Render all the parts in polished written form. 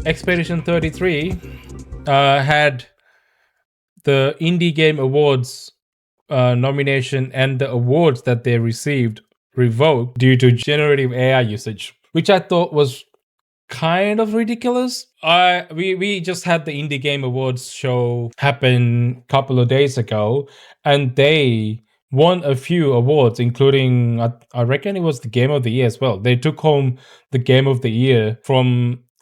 Expedition 33 had the Indie Game Awards nomination and the awards that they received revoked due to generative AI usage, which I thought was kind of ridiculous. We just had the Indie Game Awards show happen a couple of days ago, and they won a few awards, including I reckon it was the Game of the Year as well. They took home the Game of the Year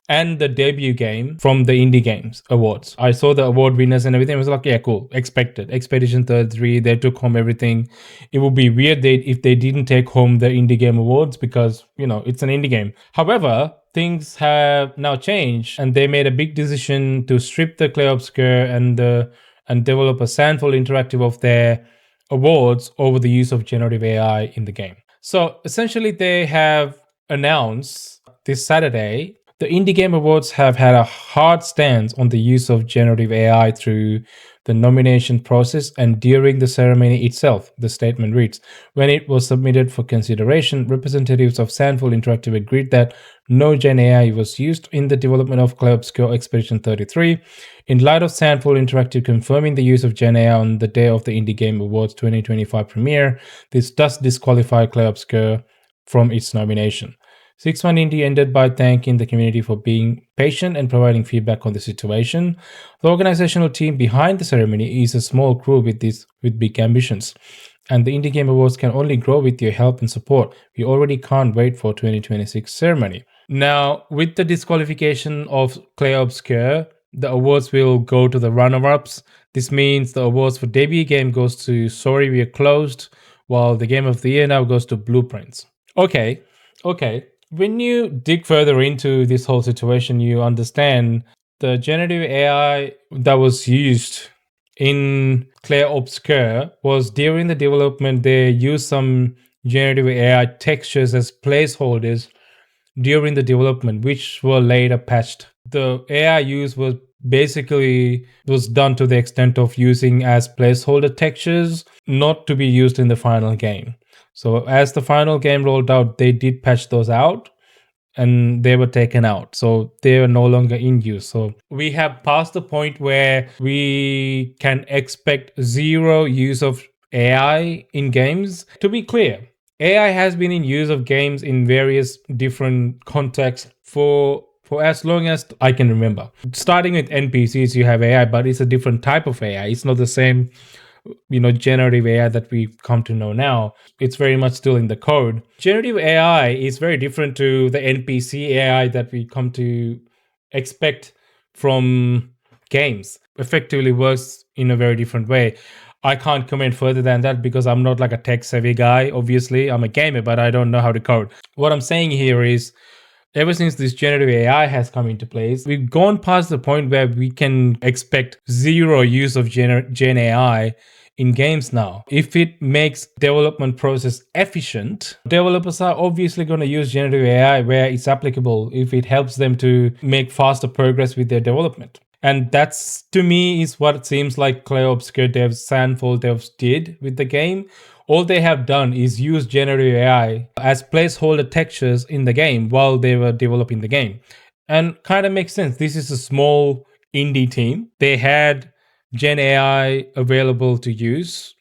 and the debut game from the Indie Games Awards. I saw the award winners and everything. I was like, yeah, cool. Expected. Expedition 33, they took home everything. It would be weird if they didn't take home the Indie Game Awards because, it's an indie game. However, things have now changed and they made a big decision to strip the Clay Obscure and develop a Sandful Interactive of their awards over the use of generative AI in the game. So essentially they have announced this Saturday the Indie Game Awards have had a hard stance on the use of generative AI through the nomination process and during the ceremony itself, the statement reads. When it was submitted for consideration, representatives of Sandful Interactive agreed that no Gen AI was used in the development of Clay Obscure Expedition 33. In light of Sandful Interactive confirming the use of Gen AI on the day of the Indie Game Awards 2025 premiere, this does disqualify Clay Obscure from its nomination. 6-1 Indie ended by thanking the community for being patient and providing feedback on the situation. The organizational team behind the ceremony is a small crew with big ambitions, and the Indie Game Awards can only grow with your help and support. We already can't wait for 2026 ceremony. Now, with the disqualification of Clay Obscure, the awards will go to the runner-ups. This means the awards for debut game goes to Sorry We Are Closed, while the Game of the Year now goes to Blueprints. Okay. When you dig further into this whole situation, you understand the generative AI that was used in Clay Obscure was during the development, they used some generative AI textures as placeholders during the development, which were later patched. The AI use was done to the extent of using as placeholder textures, not to be used in the final game. So as the final game rolled out, they did patch those out and they were taken out. So they are no longer in use. So we have passed the point where we can expect zero use of AI in games. To be clear, AI has been in use of games in various different contexts for as long as I can remember. Starting with NPCs, you have AI, but it's a different type of AI. It's not the same generative AI that we come to know now. It's very much still in the code. Generative AI is very different to the NPC AI that we come to expect from games. Effectively works in a very different way. I can't comment further than that because I'm not like a tech savvy guy. Obviously, I'm a gamer, but I don't know how to code. What I'm saying here is, ever since this generative AI has come into place, we've gone past the point where we can expect zero use of Gen AI in games now. If it makes development process efficient, developers are obviously going to use generative AI where it's applicable if it helps them to make faster progress with their development. And that's, to me, is what it seems like Clay Obscure devs, Sandful devs did with the game. All they have done is use generative AI as placeholder textures in the game while they were developing the game. And kind of makes sense. This is a small indie team. They had Gen AI available to use,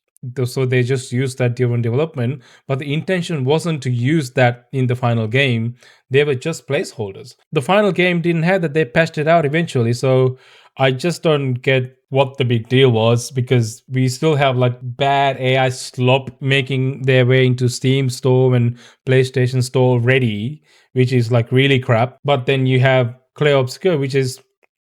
so they just used that during development. But the intention wasn't to use that in the final game. They were just placeholders. The final game didn't have that. They patched it out eventually. So I just don't get what the big deal was, because we still have like bad AI slop making their way into Steam Store and PlayStation Store already, which is like really crap. But then you have Clay Obscure, which is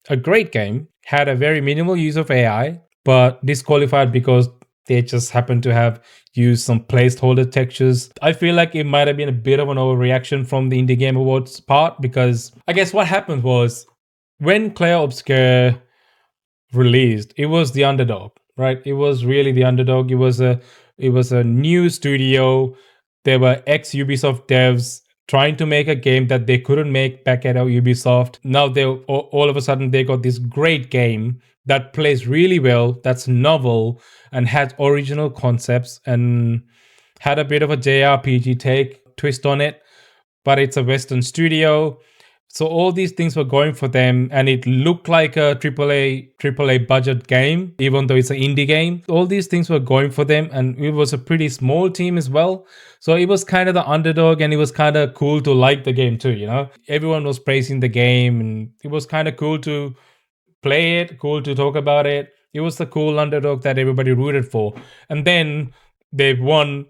a great game, had a very minimal use of AI, but disqualified because they just happen to have used some placeholder textures. I feel like it might have been a bit of an overreaction from the Indie Game Awards part, because I guess what happened was when Clay Obscure released, it was the underdog, right? It was really the underdog. It was a new studio. There were ex-Ubisoft devs trying to make a game that they couldn't make back at Ubisoft. Now they all of a sudden they got this great game that plays really well, that's novel and has original concepts and had a bit of a JRPG twist on it, but it's a Western studio. So all these things were going for them, and it looked like a triple A budget game, even though it's an indie game. All these things were going for them, and it was a pretty small team as well. So it was kind of the underdog, and it was kind of cool to like the game too. Everyone was praising the game, and it was kind of cool to play it, cool to talk about it. It was the cool underdog that everybody rooted for, and then they won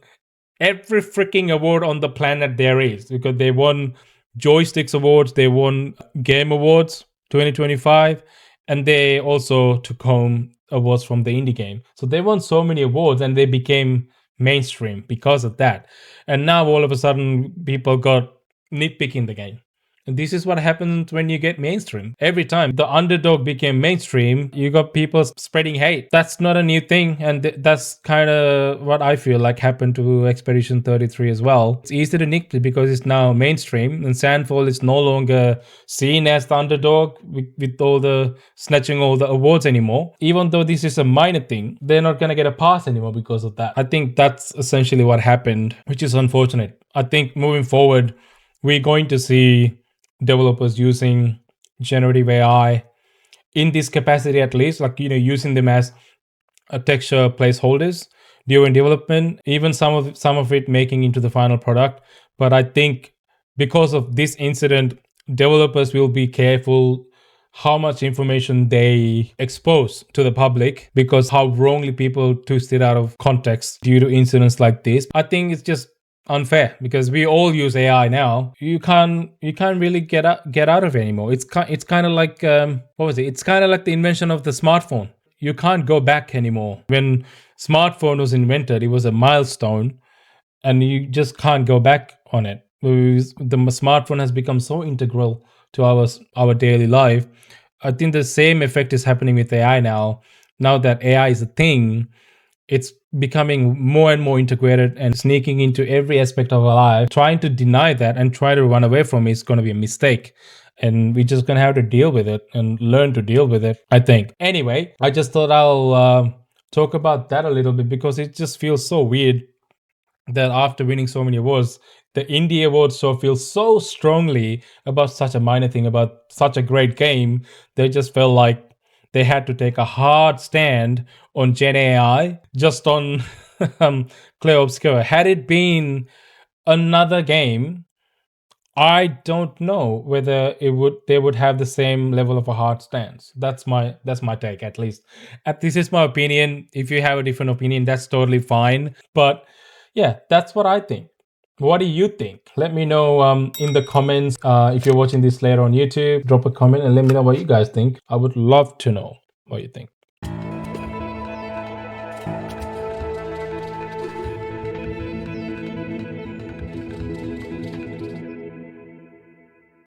every freaking award on the planet there is, because they won joysticks awards, they won game awards 2025, and they also took home awards from the indie game. So they won so many awards, and they became mainstream because of that. And now all of a sudden people got nitpicking the game. And this is what happens when you get mainstream. Every time the underdog became mainstream, you got people spreading hate. That's not a new thing. And that's kind of what I feel like happened to Expedition 33 as well. It's easy to nitpick because it's now mainstream, and Sandfall is no longer seen as the underdog with all the snatching all the awards anymore. Even though this is a minor thing, they're not going to get a pass anymore because of that. I think that's essentially what happened, which is unfortunate. I think moving forward, we're going to see developers using generative AI in this capacity, at least, like using them as a texture placeholders during development, even some of it making into the final product. But I think because of this incident, developers will be careful how much information they expose to the public, because how wrongly people twist it out of context due to incidents like this. I think it's just unfair, because we all use AI now. You can't really get out of it anymore. It's kind of like what was it? It's kind of like the invention of the smartphone. You can't go back anymore. When smartphone was invented, it was a milestone, and you just can't go back on it. The smartphone has become so integral to our daily life. I think the same effect is happening with AI now. Now that AI is a thing, it's becoming more and more integrated and sneaking into every aspect of our life. Trying to deny that and try to run away from it is going to be a mistake. And we're just going to have to deal with it and learn to deal with it, I think. Anyway, I just thought I'll talk about that a little bit, because it just feels so weird that after winning so many awards, the indie awards show feels so strongly about such a minor thing, about such a great game. They just felt like they had to take a hard stand on Gen AI just on Clear Obscure. Had it been another game, I don't know whether they would have the same level of a hard stance. That's my take, at least. This is my opinion. If you have a different opinion, that's totally fine. But yeah, that's what I think. What do you think? Let me know in the comments. If you're watching this later on YouTube, drop a comment and let me know what you guys think. I would love to know what you think.